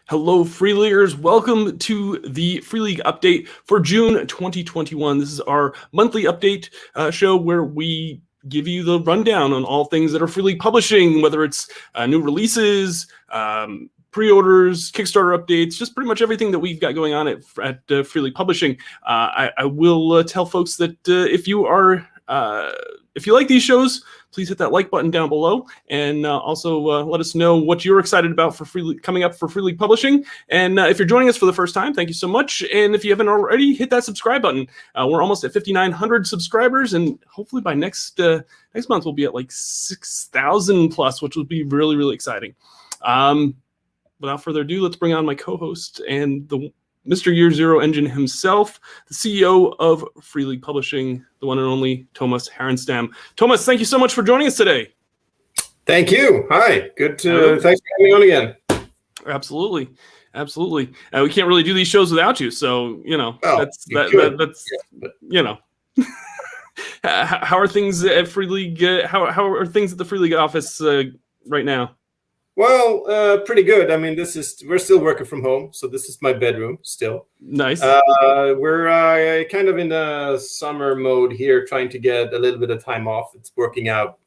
Hello, Free Leaguers. Welcome to the Free League update for June 2021. This is our monthly update show where we give you the rundown on all things that are Free League publishing, whether it's new releases, pre-orders, Kickstarter updates, just pretty much everything that we've got going on at Free League Publishing. I will tell folks that if you like these shows, please hit that like button down below, and also let us know what you're excited about for coming up for Free League Publishing. And if you're joining us for the first time, thank you so much. And if you haven't already, hit that subscribe button. We're almost at 5,900 subscribers, and hopefully by next month we'll be at like 6,000 plus, which will be really, really exciting. Without further ado, let's bring on my co-host and the Mr. Year Zero Engine himself, the CEO of Free League Publishing, the one and only Thomas Harenstam. Thomas, thank you so much for joining us today. Thank you. Hi. Good to thanks for having me on again. Absolutely. We can't really do these shows without you, so that's you know. How are things at Free League? How are things at the Free League office right now? Well, pretty good. I mean, we're still working from home, so this is my bedroom still. Nice. We're kind of in a summer mode here, trying to get a little bit of time off. It's working out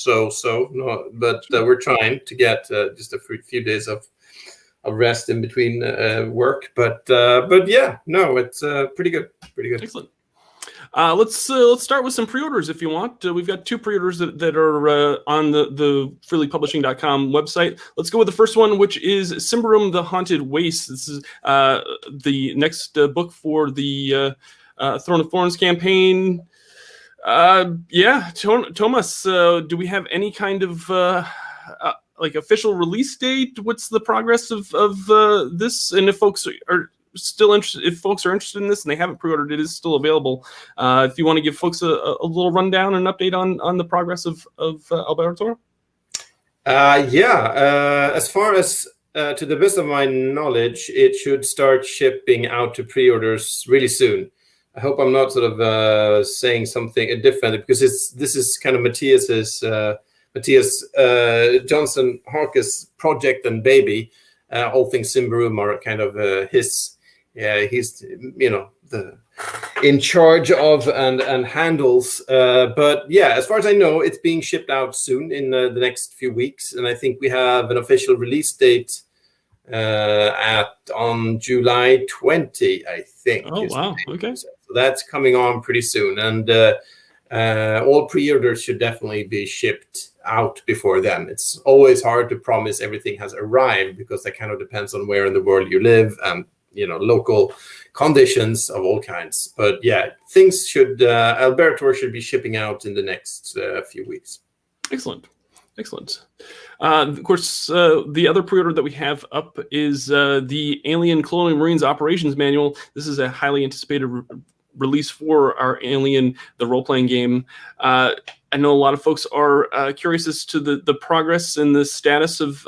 but we're trying to get just a few days of rest in between work. But yeah, no, it's pretty good. Excellent. Let's start with some pre-orders if you want. We've got two pre-orders that are on the freeleaguepublishing.com website. Let's go with the first one, which is Symbaroum, The Haunted Waste. This is the next book for the Throne of Thorns campaign. Thomas, do we have any kind of official release date? What's the progress of this? And if folks are still interested, if folks are interested in this and they haven't pre-ordered, it is still available. If you want to give folks a little rundown and update on the progress of Alberto. As far as to the best of my knowledge, it should start shipping out to pre-orders really soon. I hope I'm not sort of saying something different, because this is kind of Matthias Johnson Harkes' project and baby. All things Symbaroum are kind of his. Yeah, he's in charge of and handles. But yeah, as far as I know, it's being shipped out soon in the next few weeks, and I think we have an official release date on July 20. I think. Oh wow! Okay, so that's coming on pretty soon, and all pre-orders should definitely be shipped out before then. It's always hard to promise everything has arrived, because that kind of depends on where in the world you live and local conditions of all kinds. But yeah, things should Alberto should be shipping out in the next few weeks. Excellent. Of course, the other pre-order that we have up is the Alien Colonial Marines Operations Manual. This is a highly anticipated release for our Alien, the role-playing game. I know a lot of folks are curious as to the progress and the status of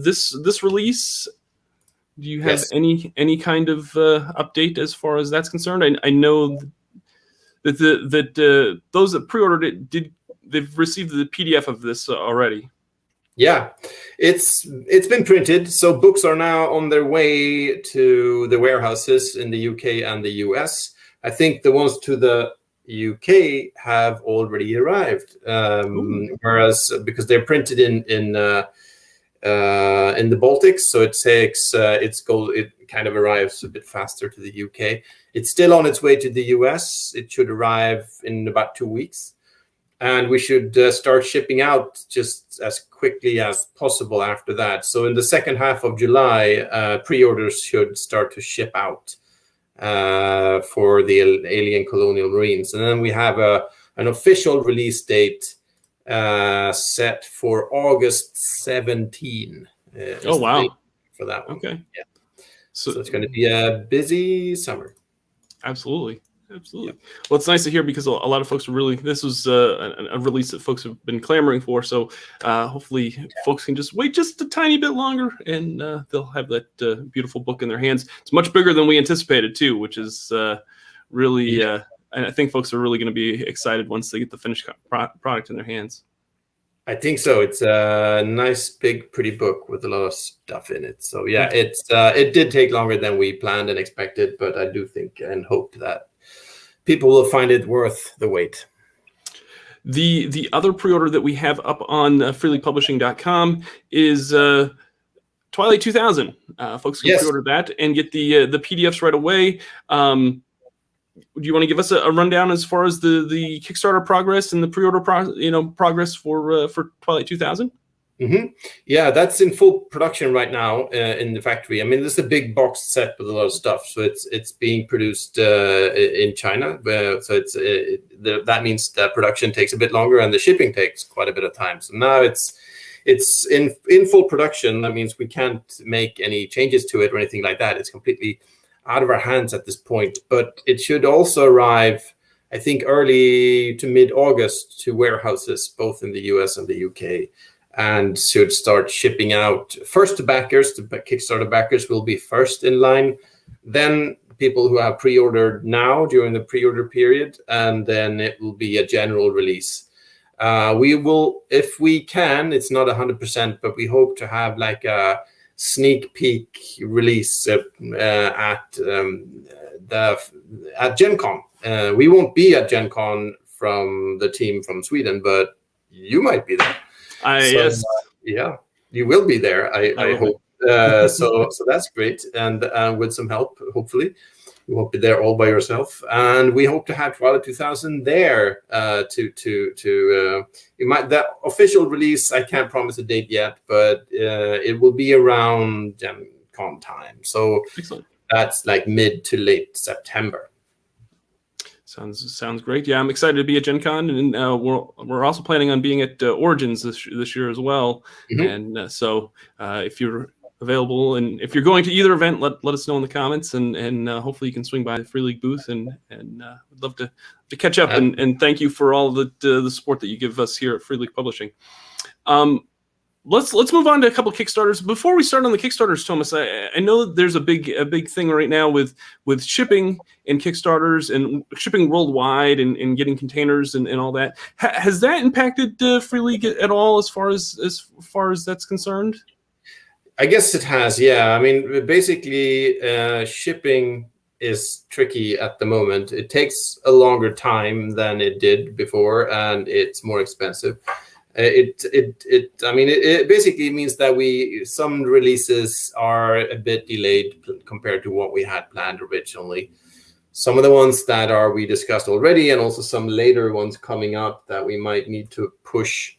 this release. Do you have any kind of update as far as that's concerned? I know that those that pre-ordered it they've received the PDF of this already. Yeah, it's been printed, so books are now on their way to the warehouses in the UK and the US. I think the ones to the UK have already arrived, whereas because they're printed in the Baltics, so it takes it kind of arrives a bit faster to the UK. It's still on its way to the US. It should arrive in about 2 weeks, and we should start shipping out just as quickly as possible after that. So in the second half of July, pre-orders should start to ship out for the Alien Colonial Marines, and then we have an official release date set for August 17. Oh wow! For that one. Okay. Yeah. So it's going to be a busy summer. Absolutely. Well, it's nice to hear, because a lot of folks this was a release that folks have been clamoring for. So hopefully folks can just wait just a tiny bit longer, and they'll have that beautiful book in their hands. It's much bigger than we anticipated too, which is really, and I think folks are really going to be excited once they get the finished product in their hands. I think so. It's a nice, big, pretty book with a lot of stuff in it. So yeah, it did take longer than we planned and expected, but I do think and hope that people will find it worth the wait. The other pre-order that we have up on freelypublishing.com is Twilight 2000. Folks can pre-order that and get the PDFs right away. Do you want to give us a rundown as far as the Kickstarter progress and the pre-order progress for Twilight 2000? Mm-hmm. Yeah, that's in full production right now in the factory. I mean, this is a big box set with a lot of stuff, so it's being produced in China. So that means that production takes a bit longer, and the shipping takes quite a bit of time. So now it's in full production. That means we can't make any changes to it or anything like that. It's completely out of our hands at this point, but it should also arrive, I think, early to mid-August to warehouses, both in the US and the UK, and should start shipping out first to backers. The Kickstarter backers will be first in line, then people who have pre-ordered now during the pre-order period, and then it will be a general release. We will, if we can, it's not 100%, but we hope to have like a sneak peek release at Gen Con. We won't be at Gen Con from the team from Sweden, but you might be there. Yes. Yeah, you will be there, I hope. So that's great, and with some help, hopefully. You won't be there all by yourself, and we hope to have Twilight 2000 there. That official release, I can't promise a date yet, but it will be around Gen Con time. So excellent. That's like mid to late September. Sounds great. Yeah, I'm excited to be at Gen Con, and we're also planning on being at Origins this year as well. Mm-hmm. And so if you're available, and if you're going to either event, let us know in the comments, and hopefully you can swing by the Free League booth, and would love to catch up, and thank you for all the support that you give us here at Free League Publishing. Let's move on to a couple of Kickstarters. Before we start on the Kickstarters, Thomas, I know that there's a big thing right now with shipping and Kickstarters and shipping worldwide and getting containers and all that. Has that impacted Free League at all as far as that's concerned? I guess it has, yeah. I mean, basically, shipping is tricky at the moment. It takes a longer time than it did before, and it's more expensive. It basically means that some releases are a bit delayed compared to what we had planned originally. Some of the ones that we discussed already, and also some later ones coming up that we might need to push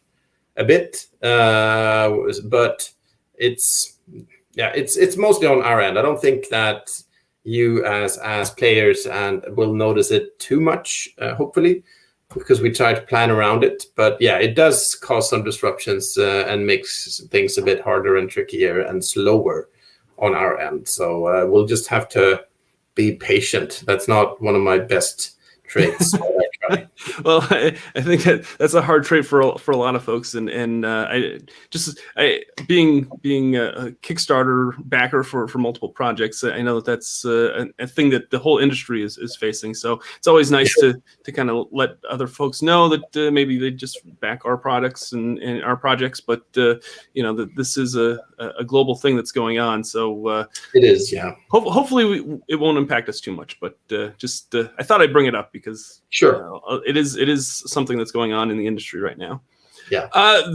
a bit, but it's mostly on our end. I don't think that you as players will notice it too much, hopefully, because we try to plan around it. But yeah, it does cause some disruptions and makes things a bit harder and trickier and slower on our end. So we'll just have to be patient. That's not one of my best traits. Well, I think that's a hard trait for a lot of folks, and being a Kickstarter backer for multiple projects, I know that's a thing that the whole industry is facing. So it's always nice to kind of let other folks know that maybe they just back our products and our projects, but that this is a global thing that's going on. So it is, yeah. Hopefully it won't impact us too much, but I thought I'd bring it up because it is something that's going on in the industry right now. Yeah.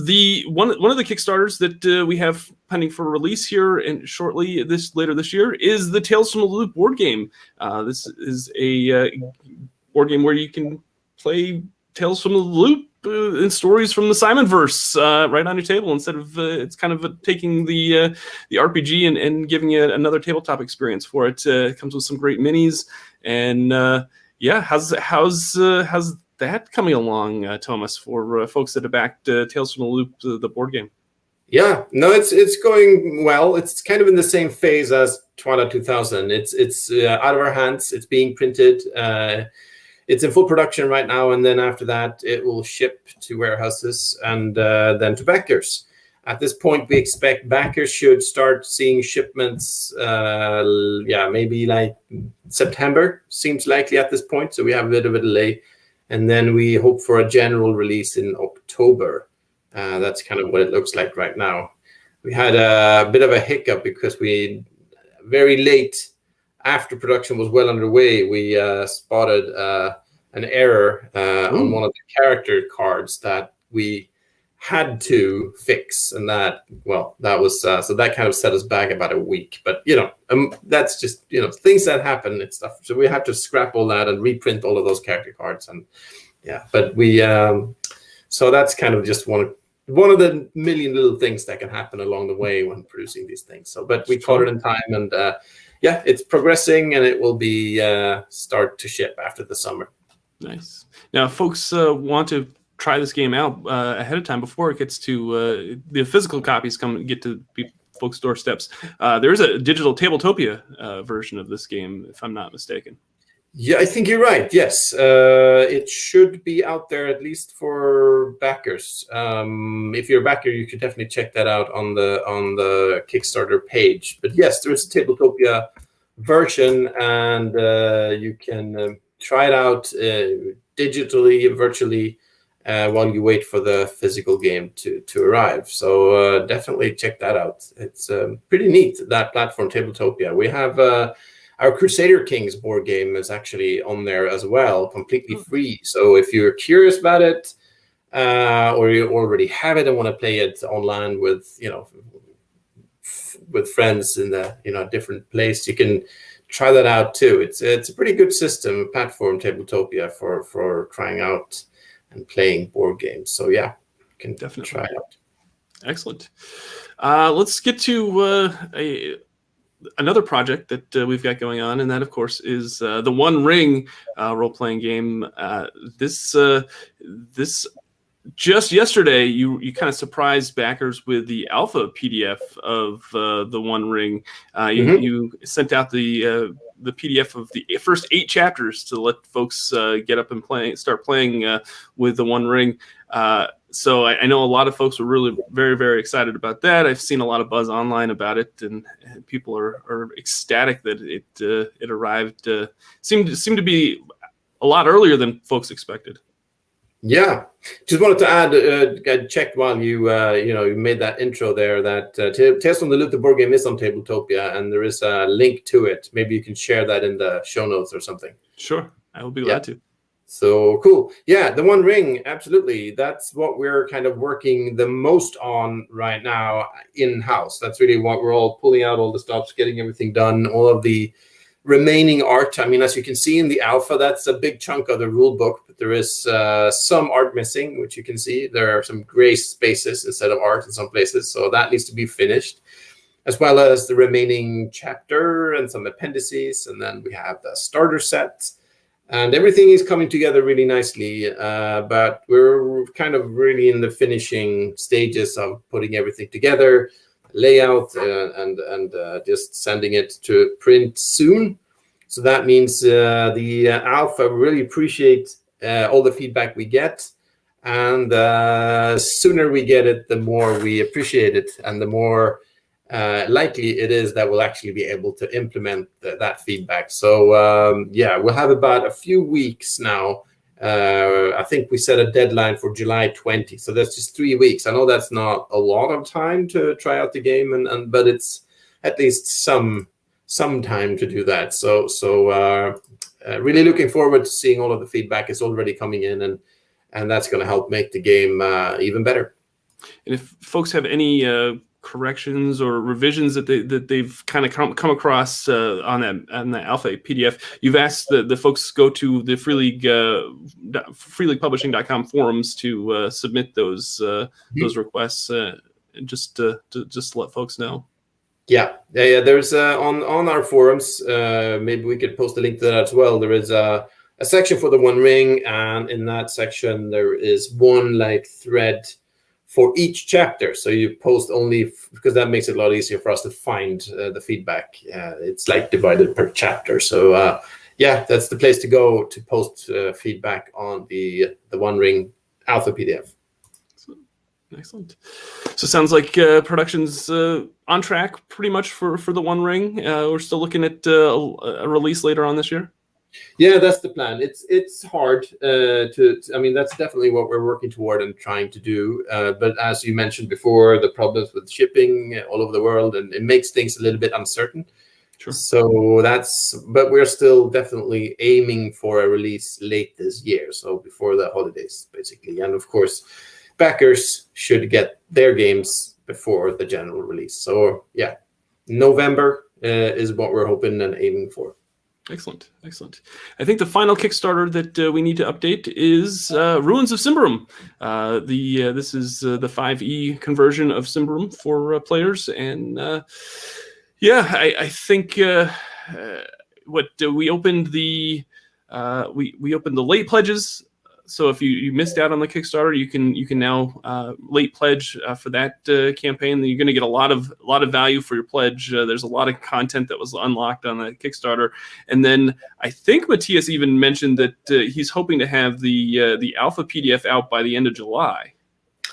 The one of the Kickstarters that we have pending for release here and shortly later this year is the Tales from the Loop board game. This is a board game where you can play Tales from the Loop and stories from the Simonverse right on your table, instead of it's kind of taking the RPG and giving you another tabletop experience for it. It comes with some great minis, and how's that coming along, Thomas, for folks that have backed Tales from the Loop, the board game? Yeah, no, it's going well. It's kind of in the same phase as Twilight 2000. It's out of our hands. It's being printed. It's in full production right now, and then after that, it will ship to warehouses and then to backers. At this point, we expect backers should start seeing shipments, maybe like September seems likely at this point. So we have a bit of a delay. And then we hope for a general release in October. That's kind of what it looks like right now. We had a bit of a hiccup because we very late after production was well underway, we spotted an error on one of the character cards that we had to fix, and that was so that kind of set us back about a week. But that's just things that happen and stuff. So we have to scrap all that and reprint all of those character cards, and but we so that's kind of just one of the million little things that can happen along the way when producing these things. So, but we caught it in time, and it's progressing, and it will be start to ship after the summer. Nice. Now, if folks want to try this game out ahead of time before it gets to the physical copies get to folks' doorsteps. There's a digital Tabletopia version of this game, if I'm not mistaken. Yeah, I think you're right. Yes, it should be out there at least for backers. If you're a backer, you could definitely check that out on the Kickstarter page. But yes, there is a Tabletopia version, and you can try it out digitally, virtually, while you wait for the physical game to arrive. So definitely check that out. It's pretty neat, that platform, Tabletopia. We have our Crusader Kings board game is actually on there as well, completely free. So if you're curious about it, or you already have it and want to play it online with with friends in a different place, you can try that out too. It's a pretty good system, platform, Tabletopia, for trying out and playing board games. So yeah, you can definitely try it out. Excellent. Let's get to another project that we've got going on, and that, of course, is the One Ring role-playing game. This just yesterday, you kind of surprised backers with the alpha PDF of the One Ring. You sent out the PDF of the first 8 chapters to let folks get up and start playing with the One Ring. So I know a lot of folks were really very, very excited about that. I've seen a lot of buzz online about it, and people are ecstatic that it arrived. Seemed to be a lot earlier than folks expected. Yeah, just wanted to add, I checked while you made that intro there that Tales from the Loot, the board game, is on Tabletopia, and there is a link to it. Maybe you can share that in the show notes or something. Sure, I will be glad to. So cool. Yeah, the One Ring, absolutely. That's what we're kind of working the most on right now in-house. That's really what we're all pulling out all the stops, getting everything done, all of the remaining art. I mean, as you can see in the alpha, that's a big chunk of the rule book, but there is some art missing, which you can see. There are some gray spaces instead of art in some places, so that needs to be finished, as well as the remaining chapter and some appendices, and then we have the starter set. And everything is coming together really nicely, but we're kind of really in the finishing stages of putting everything together, layout, and just sending it to print soon. So that means the alpha really appreciate all the feedback we get, and sooner we get it, the more we appreciate it, and the more likely it is that we'll actually be able to implement that feedback. So we'll have about a few weeks now. I think we set a deadline for July 20, so that's just 3 weeks. I know that's not a lot of time to try out the game, but it's at least some time to do that. So really looking forward to seeing all of the feedback. It's already coming in, and that's going to help make the game even better. And if folks have any corrections or revisions that they've kind of come across on the alpha PDF, you've asked the folks go to the freeleaguepublishing.com forums to submit those requests, just to let folks know. Yeah. There's on our forums, maybe we could post a link to that as well. There is a section for the One Ring, and in that section there is one thread for each chapter. So you post only, because that makes it a lot easier for us to find the feedback. It's divided per chapter. So that's the place to go to post feedback on the One Ring alpha PDF. Excellent. So it sounds like production's on track pretty much for the One Ring. We're still looking at a release later on this year. Yeah, that's the plan. It's hard to. I mean, that's definitely what we're working toward and trying to do. But as you mentioned before, the problems with shipping all over the world, and it makes things a little bit uncertain. Sure. So but we're still definitely aiming for a release late this year, so before the holidays, basically. And of course, backers should get their games before the general release. So yeah, November is what we're hoping and aiming for. Excellent, excellent. I think the final Kickstarter that we need to update is Ruins of Symbaroum. This is the 5e conversion of Symbaroum for players, and yeah, I think we opened the we opened the late pledges. So if you missed out on the Kickstarter, you can now late pledge for that campaign. You're going to get a lot of value for your pledge. There's a lot of content that was unlocked on the Kickstarter, and then I think Matthias even mentioned that he's hoping to have the alpha PDF out by the end of July.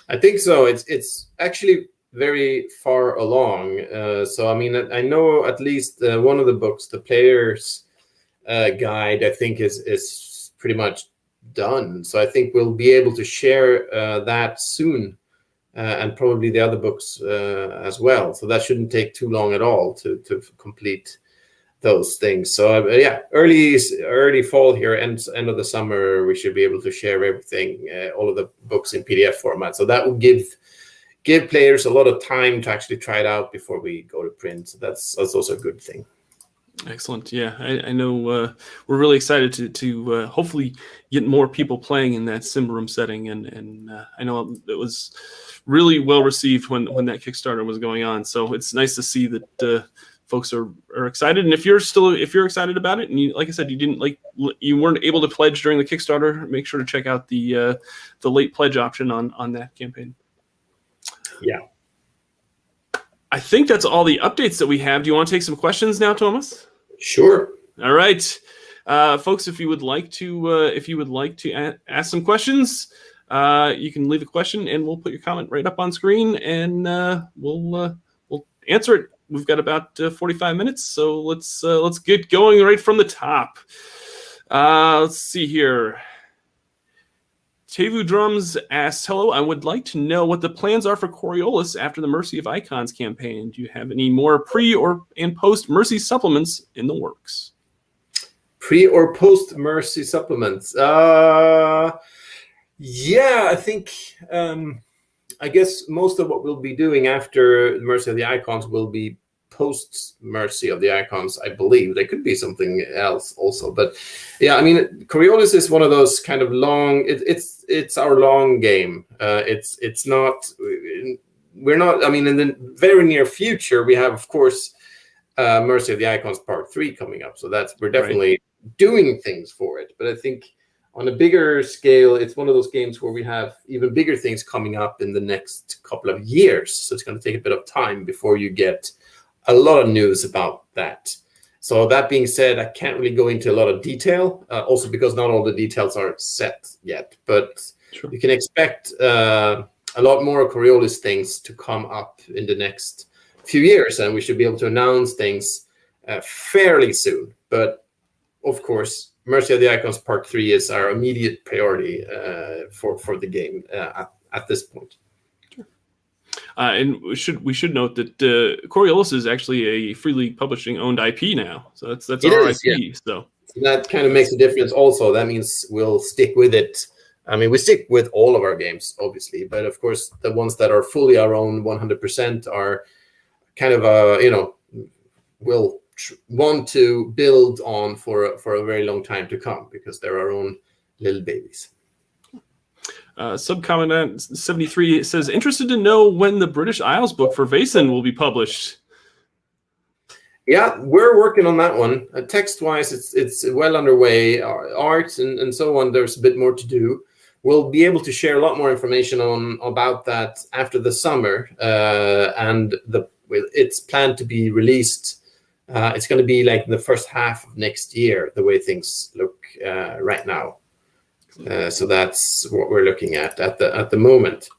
I think so. It's actually very far along. So I mean, I know at least one of the books, the player's guide, I think is pretty much done. So I think we'll be able to share that soon, and probably the other books as well. So that shouldn't take too long at all to complete those things. So yeah, early fall here, end of the summer, we should be able to share everything, all of the books in PDF format. So that will give players a lot of time to actually try it out before we go to print. So that's also a good thing. Excellent. Yeah, I know we're really excited to hopefully get more people playing in that Symbaroum setting, and I know it was really well received when that Kickstarter was going on. So it's nice to see that folks are excited. And if you're excited about it, and like I said, you weren't able to pledge during the Kickstarter, make sure to check out the late pledge option on that campaign. Yeah. I think that's all the updates that we have. Do you want to take some questions now, Thomas? Sure. All right, folks. If you would like to ask some questions, you can leave a question, and we'll put your comment right up on screen, and we'll answer it. We've got about 45 minutes, so let's get going right from the top. Let's see here. Tevu Drums asks, hello, I would like to know what the plans are for Coriolis after the Mercy of Icons campaign. Do you have any more pre and post Mercy supplements in the works? Pre or post Mercy supplements? Yeah, I think, I guess most of what we'll be doing after Mercy of the Icons will be post Mercy of the Icons, I believe. There could be something else also, but yeah, I mean, Coriolis is one of those kind of long. It's our long game. It's not. We're not. I mean, in the very near future, we have, of course, Mercy of the Icons Part 3 coming up. So we're definitely doing things for it. But I think on a bigger scale, it's one of those games where we have even bigger things coming up in the next couple of years. So it's going to take a bit of time before you get a lot of news about that. So that being said, I can't really go into a lot of detail, also because not all the details are set yet. But sure, you can expect a lot more Coriolis things to come up in the next few years, and we should be able to announce things fairly soon. But of course, Mercy of the Icons Part 3 is our immediate priority for the game at this point. And we should note that Coriolis is actually a Free League Publishing owned IP now, so that's our IP. Yeah. So that kind of makes a difference. Also, that means we'll stick with it. I mean, we stick with all of our games, obviously, but of course, the ones that are fully our own, 100%, are kind of we'll want to build on for a very long time to come, because they're our own little babies. Subcommandant 73 says, interested to know when the British Isles book for Vaesen will be published. Yeah, we're working on that one. Text-wise, it's well underway. Art and so on, there's a bit more to do. We'll be able to share a lot more information about that after the summer, and it's planned to be released. It's going to be like the first half of next year, the way things look right now. So that's what we're looking at the moment.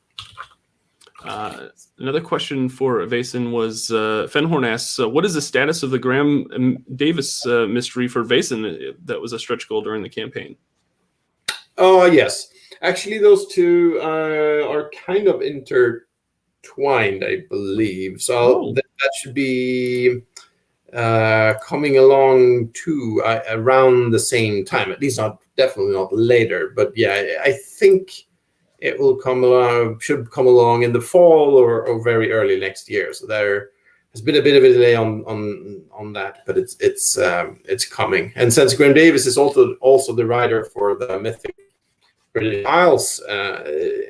Another question for Vaesen was Fenhorn asks, what is the status of the Graham Davis mystery for Vaesen that was a stretch goal during the campaign? Oh, yes. Actually, those two are kind of intertwined, I believe. So that should be coming along too around the same time. At least definitely not later. But yeah, I think it will should come along in the fall or very early next year. So there has been a bit of a delay on that, but it's coming. And since Graham Davis is also the writer for the Mythic British Isles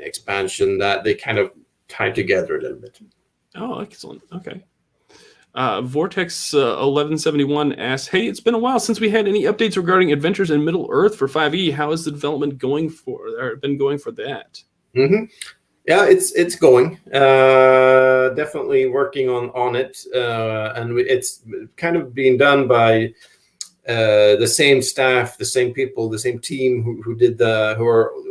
expansion, that they kind of tie together a little bit. Oh, excellent. Okay. Vortex 1171 asks, hey, it's been a while since we had any updates regarding Adventures in Middle Earth for 5e. How is the development going for that? Mm-hmm. Yeah, it's going. Definitely working on it, and it's kind of being done by the same staff, the same people, the same team who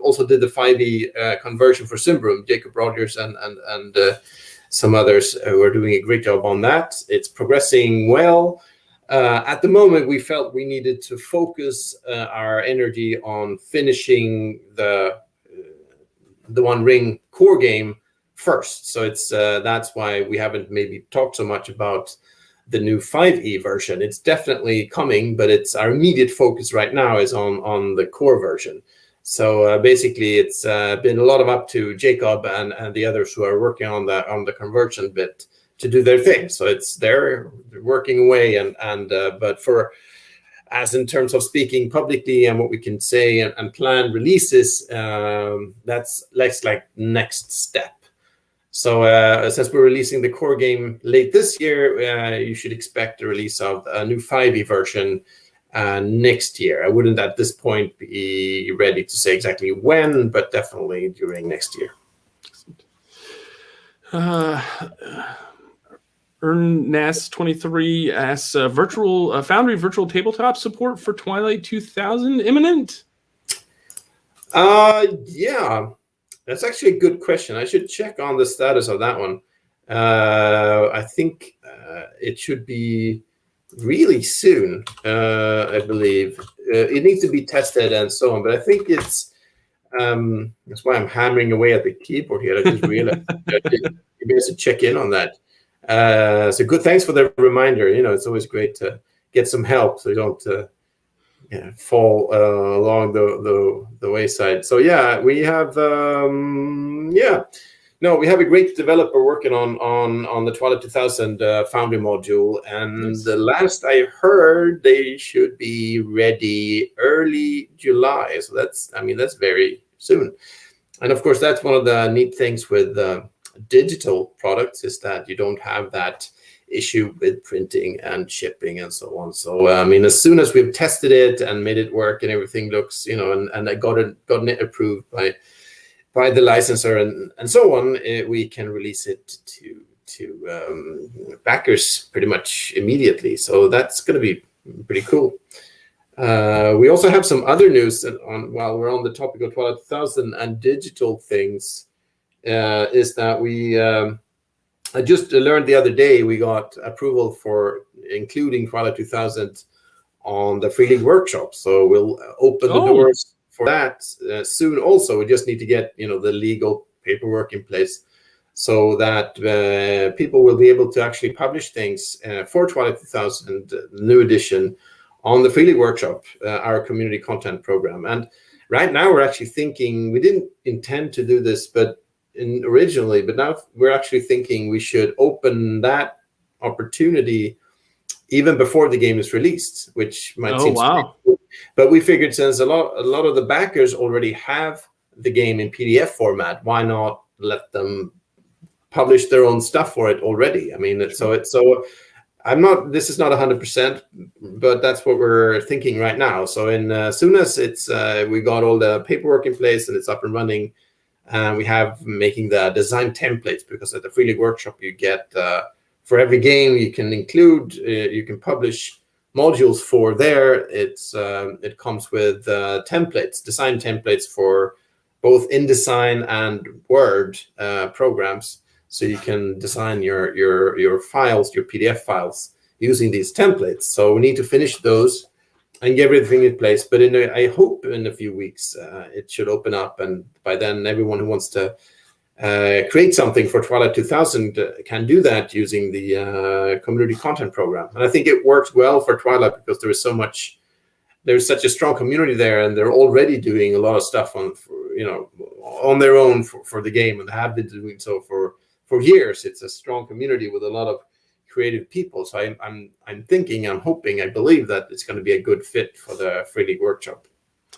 also did the 5e conversion for Symbaroum, Jacob Rogers and some others who are doing a great job on that. It's progressing well. At the moment, we felt we needed to focus our energy on finishing the One Ring core game first. So that's why we haven't maybe talked so much about the new 5e version. It's definitely coming, but our immediate focus right now is on the core version. So basically, it's been a lot up to Jacob and the others who are working on the conversion bit to do their thing. So they're working away, but as in terms of speaking publicly and what we can say and plan releases, that's like next step. So since we're releasing the core game late this year, you should expect the release of a new 5e version next year. I wouldn't at this point be ready to say exactly when, but definitely during next year. Ernnas23 asks, Foundry virtual tabletop support for Twilight 2000 imminent? Yeah. That's actually a good question. I should check on the status of that one. I think it should be really soon, I believe. It needs to be tested and so on, but I think it's that's why I'm hammering away at the keyboard here. I just realized maybe I should check in on that. So good, thanks for the reminder. It's always great to get some help so you don't fall along the wayside. So yeah, we have we have a great developer working on the Twilight 2000 Foundry module, and nice. The last I heard, they should be ready early July. So that's very soon. And of course, that's one of the neat things with digital products is that you don't have that issue with printing and shipping and so on. So as soon as we've tested it and made it work and everything looks, and I gotten it approved by the licensor and so on, we can release it to backers pretty much immediately. So that's going to be pretty cool. We also have some other news while we're on the topic of Twilight 2000 and digital things, is that I just learned the other day we got approval for including Twilight 2000 on the Free League workshop. So we'll open the doors for that soon. Also, we just need to get the legal paperwork in place so that people will be able to actually publish things for Twilight 2000 new edition on the Free League workshop, our community content program. And right now we're actually thinking, we didn't intend to do this, originally, but now we're actually thinking we should open that opportunity even before the game is released, which might seem strange. But we figured since a lot of the backers already have the game in PDF format, why not let them publish their own stuff for it already? This is not 100%, but that's what we're thinking right now. So as soon as we got all the paperwork in place and it's up and running, we have making the design templates, because at the Free League workshop you get for every game you can publish modules for there. It comes with design templates for both InDesign and Word programs. so you can design your files, your PDF files, using these templates. So we need to finish those and get everything in place. But I hope in a few weeks it should open up, and by then everyone who wants to create something for Twilight 2000 can do that using the community content program. And I think it works well for Twilight because there's such a strong community there, and they're already doing a lot of stuff on their own for the game, and have been doing so for years. It's a strong community with a lot of creative people. So I'm thinking, I'm hoping, I believe that it's going to be a good fit for the Free League Workshop.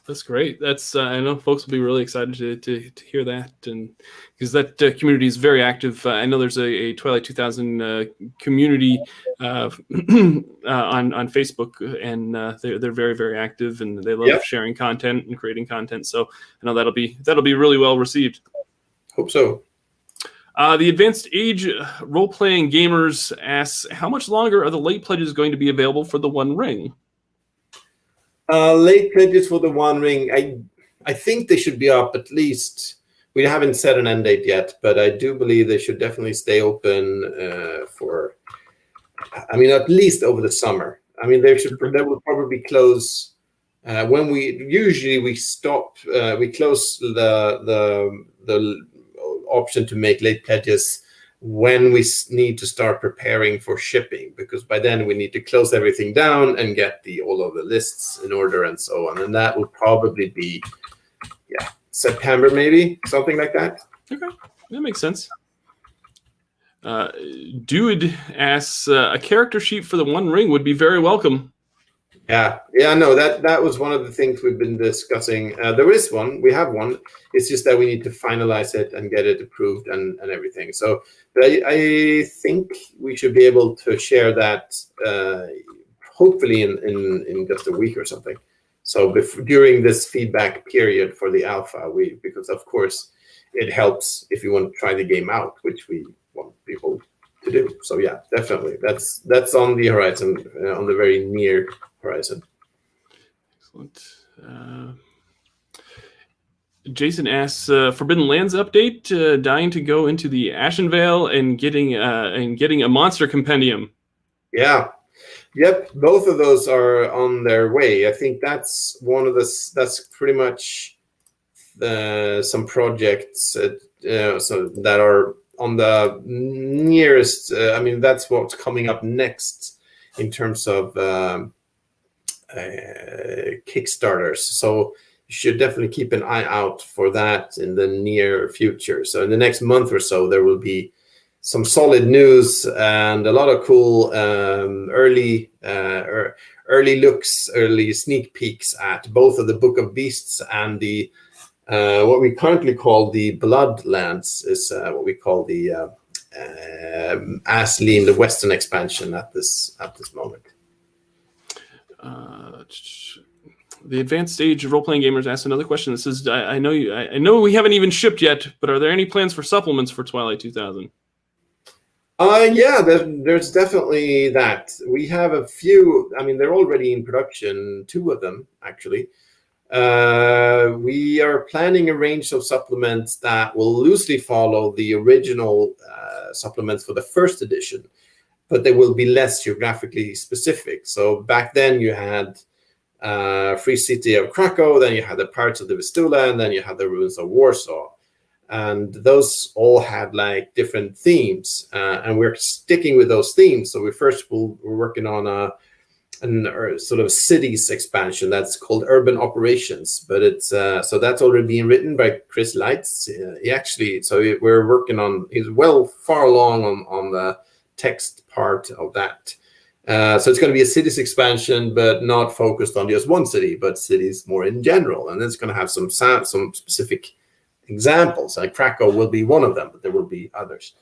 That's great. That's I know folks will be really excited to hear that, and because that community is very active. I know there's a Twilight 2000 community on Facebook, and they're very, very active, and they love sharing content and creating content. So I know that'll be really well received. Hope so. The Advanced Age Role-Playing Gamers asks, how much longer are the late pledges going to be available for the One Ring? Late pledges for the One Ring, I think they should be up at least. We haven't set an end date yet, but I do believe they should definitely stay open for, at least over the summer. They will probably close when we stop. We close the option to make late pledges when we need to start preparing for shipping, because by then we need to close everything down and get all of the lists in order and so on. And that will probably be September, maybe, something like that. Okay, that makes sense. Dude asks, a character sheet for the One Ring would be very welcome. No, that was one of the things we've been discussing. There is one, we have one. It's just that we need to finalize it and get it approved and everything. So I think we should be able to share that hopefully in just a week or something. So during this feedback period for the alpha, because of course it helps if you want to try the game out, which we want people to do. So yeah, definitely that's on the horizon, on the very near horizon. Excellent. Jason asks, Forbidden Lands update, dying to go into the Ashenvale and getting a monster compendium. Yeah. Yep, both of those are on their way. I think that's that's pretty much some projects that are on the nearest. That's what's coming up next in terms of Kickstarters. So you should definitely keep an eye out for that in the near future. So in the next month or so, there will be some solid news and a lot of cool early looks, early sneak peeks at both of the Book of Beasts and the what we currently call the Bloodlands is what we call the Aslean, the Western expansion at this moment. The Advanced Stage Role-Playing Gamers asked another question. This is, I know we haven't even shipped yet, but are there any plans for supplements for Twilight 2000? There's definitely that. We have a few. They're already in production, 2 of them actually. We are planning a range of supplements that will loosely follow the original supplements for the first edition, but they will be less geographically specific. So back then you had Free City of Krakow, then you had the Pirates of the Vistula, and then you had the Ruins of Warsaw. And those all had like different themes, and we're sticking with those themes. So we're working on a sort of cities expansion that's called Urban Operations, but it's so that's already being written by Chris Lights. We're working on. He's far along on the text part of that. So it's going to be a cities expansion, but not focused on just one city, but cities more in general. And it's going to have some specific examples. Like Krakow will be one of them, but there will be others.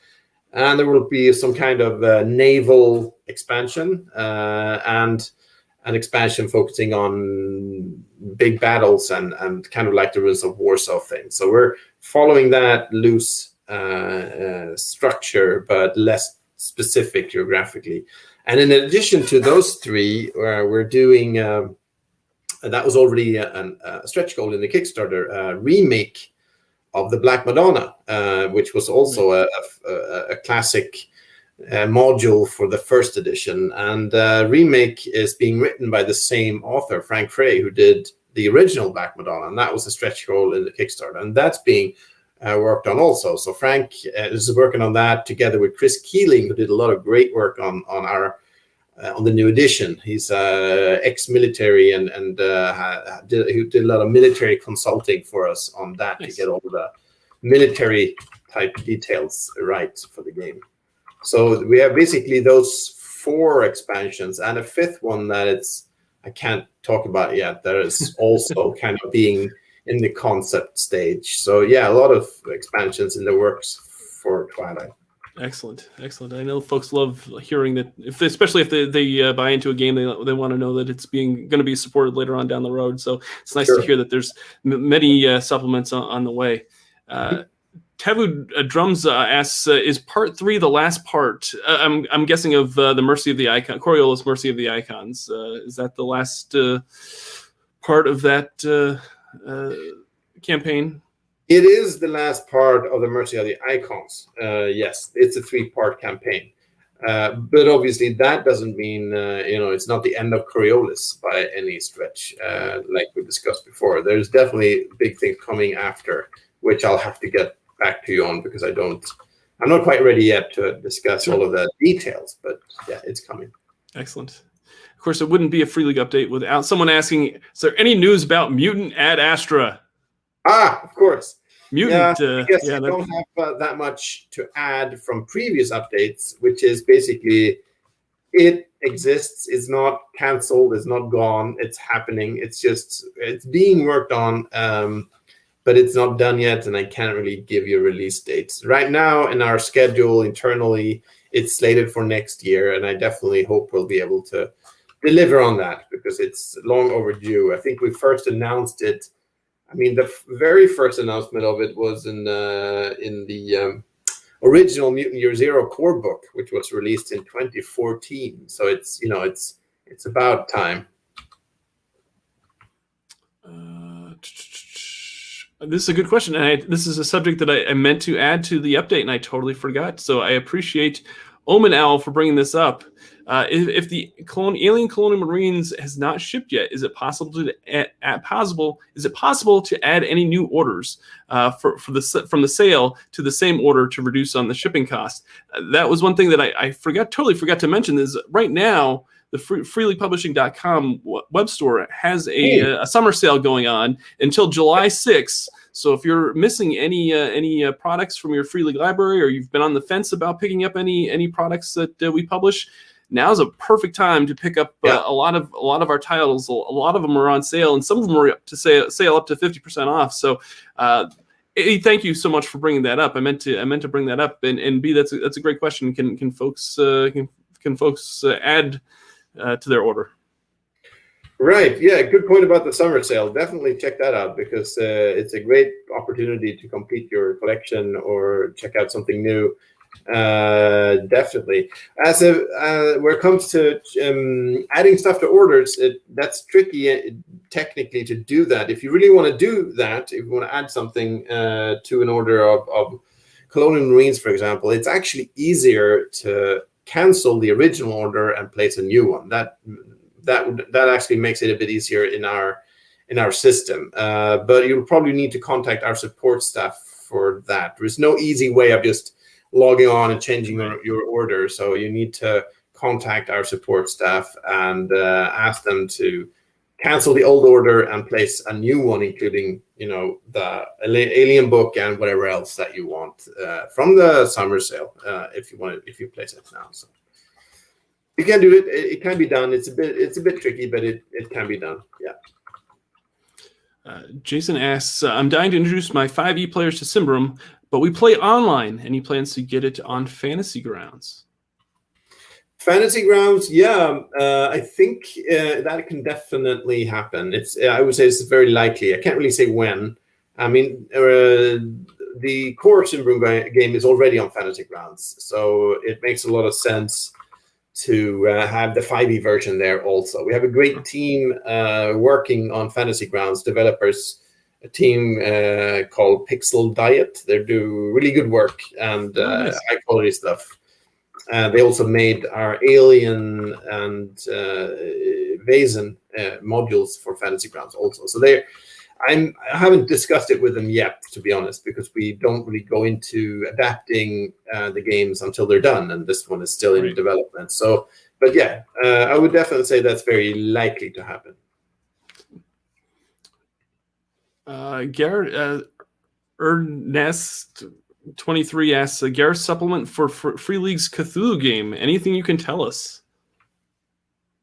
And there will be some kind of naval expansion and an expansion focusing on big battles and kind of like the Ruins of Warsaw thing. So we're following that loose structure, but less specific geographically. And in addition to those 3, we're doing, that was already a stretch goal in the Kickstarter, remake the Black Madonna, which was also a classic module for the first edition. And remake is being written by the same author, Frank Frey, who did the original Black Madonna, and that was a stretch goal in the Kickstarter, and that's being worked on also. So Frank is working on that together with Chris Keeling, who did a lot of great work on the new edition. He's ex-military and who did a lot of military consulting for us on that. Nice. To get all the military type details right for the game. So we have basically those 4 expansions and a 5th one that I can't talk about yet. That is also kind of being in the concept stage. So yeah, a lot of expansions in the works for Twilight. Excellent. I know folks love hearing that, especially if they buy into a game, they want to know that it's going to be supported later on down the road. So it's nice to hear that there's many supplements on the way. Tavu Drums asks, is part 3 the last part? I'm guessing of the Mercy of the Icon, Coriolis Mercy of the Icons. Is that the last part of that campaign? It is the last part of the Mercy of the Icons. Yes, it's a 3-part campaign. But obviously that doesn't mean, it's not the end of Coriolis by any stretch, like we discussed before. There's definitely big things coming after, which I'll have to get back to you on, because I'm not quite ready yet to discuss all of the details, but yeah, it's coming. Excellent. Of course, it wouldn't be a Free League update without someone asking, is there any news about Mutant Ad Astra? Of course. Mutant. I guess I don't have that much to add from previous updates, which is basically it exists, it's not canceled, it's not gone, it's happening. It's being worked on, but it's not done yet, and I can't really give you release dates. Right now in our schedule internally, it's slated for next year, and I definitely hope we'll be able to deliver on that, because it's long overdue. I think we first announced it. I mean, the very first announcement of it was in the original Mutant Year Zero core book, which was released in 2014. So it's about time. This is a good question, and this is a subject that I meant to add to the update, and I totally forgot. So I appreciate Omen Owl for bringing this up. If the Alien Colonial Marines has not shipped yet, is it possible to add any new orders from the sale to the same order to reduce on the shipping cost? That was one thing that I totally forgot to mention. Is right now the freelypublishing.com web store has a summer sale going on until July 6th. So if you're missing any products from your Free League library, or you've been on the fence about picking up any products that we publish, now's a perfect time to pick up a lot of our titles. A lot of them are on sale, and some of them are up to sale up to 50% off. So, A, thank you so much for bringing that up. I meant to bring that up, and B, that's a great question. Can folks add to their order? Right. Yeah. Good point about the summer sale. Definitely check that out, because it's a great opportunity to complete your collection or check out something new. Definitely. Where it comes to adding stuff to orders, that's tricky technically to do that. If you really want to do that, if you want to add something to an order of Colonial Marines, for example, it's actually easier to cancel the original order and place a new one. That actually makes it a bit easier in our system. But you'll probably need to contact our support staff for that. There's no easy way of just logging on and changing your order. So you need to contact our support staff and ask them to cancel the old order and place a new one, including the Alien book and whatever else that you want from the summer sale, if you place it now. So you can do it. It can be done. It's a bit tricky, but it can be done. Yeah. Jason asks, I'm dying to introduce my 5e players to Symbaroum, but we play online, and he plans to get it on Fantasy Grounds. Fantasy Grounds, yeah. I think that can definitely happen. I would say it's very likely. I can't really say when. I mean, the core Symbaroum game is already on Fantasy Grounds, so it makes a lot of sense to have the 5e version there also. We have a great team working on Fantasy Grounds, developers a team called Pixel Diet. They do really good work and nice. high quality stuff. They also made our Alien and Vaesen modules for Fantasy Grounds also. So I haven't discussed it with them yet, to be honest, because we don't really go into adapting the games until they're done, and this one is still in development. So, but yeah, I would definitely say that's very likely to happen. Garrett Ernest 23 asks, Gareth supplement for Free League's Cthulhu game. Anything you can tell us?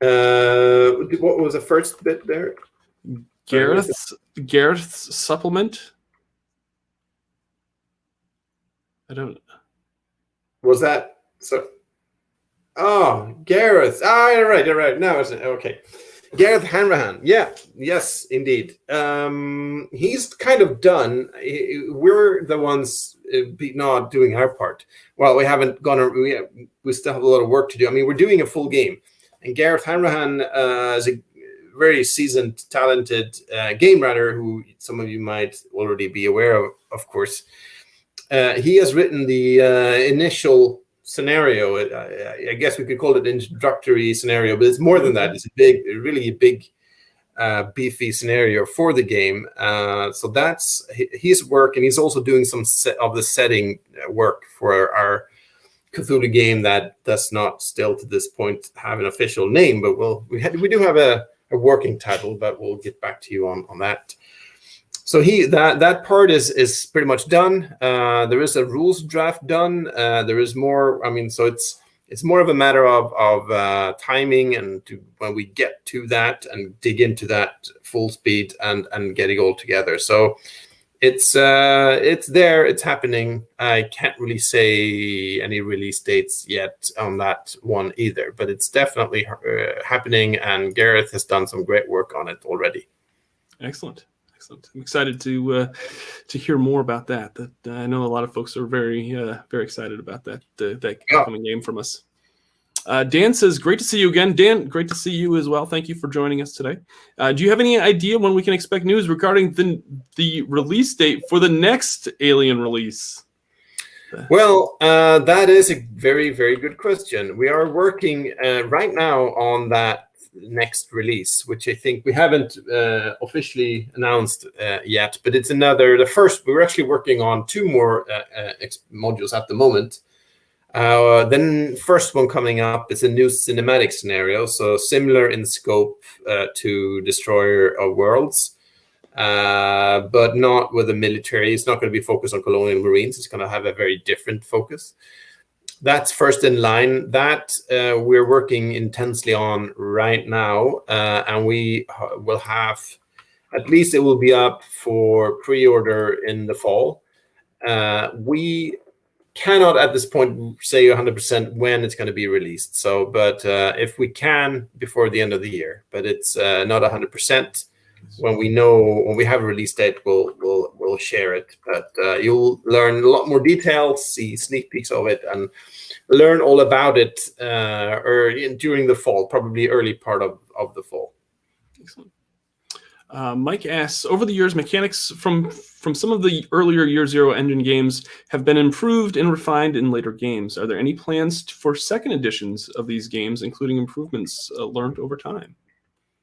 What was the first bit there? Gareth's supplement? I don't... Was that... So? Oh, Gareth. All right. Now it's... Okay. Gareth Hanrahan. Yeah, yes, indeed. He's kind of done. We're the ones not doing our part. Well, we haven't gone. We still have a lot of work to do. I mean, we're doing a full game, and Gareth Hanrahan is a very seasoned, talented game writer who some of you might already be aware of course. He has written the initial scenario. I guess we could call it an introductory scenario, but it's more than that. It's really big, beefy scenario for the game. So that's his work, and he's also doing some of the setting work for our Cthulhu game that does not still to this point have an official name, but we do have a working title, but we'll get back to you on that. So that part is pretty much done. There is a rules draft done. There is more. I mean, so it's more of a matter of timing and when we get to that and dig into that full speed and get it all together. So it's there. It's happening. I can't really say any release dates yet on that one either, but it's definitely happening. And Gareth has done some great work on it already. Excellent. I'm excited to hear more about that. I know a lot of folks are very excited about that upcoming game from us. Dan says, "Great to see you again." Dan, great to see you as well. Thank you for joining us today. Do you have any idea when we can expect news regarding the release date for the next Alien release? Well, that is a very, very good question. We are working right now on that next release, which I think we haven't officially announced yet, but it's we're actually working on 2 more modules at the moment. Then first one coming up is a new cinematic scenario, so similar in scope to Destroyer of Worlds, but not with the military. It's not going to be focused on colonial marines. It's going to have a very different focus. That's first in line. That we're working intensely on right now, and we will have, at least it will be up for pre-order in the fall. We cannot at this point say 100% when it's going to be released. So, but if we can before the end of the year, but it's not 100%. When we have a release date, we'll share it. But you'll learn a lot more details, see sneak peeks of it, and learn all about it during the fall, probably early part of the fall. Excellent. Mike asks, over the years, mechanics from some of the earlier Year Zero engine games have been improved and refined in later games. Are there any plans for second editions of these games, including improvements learned over time?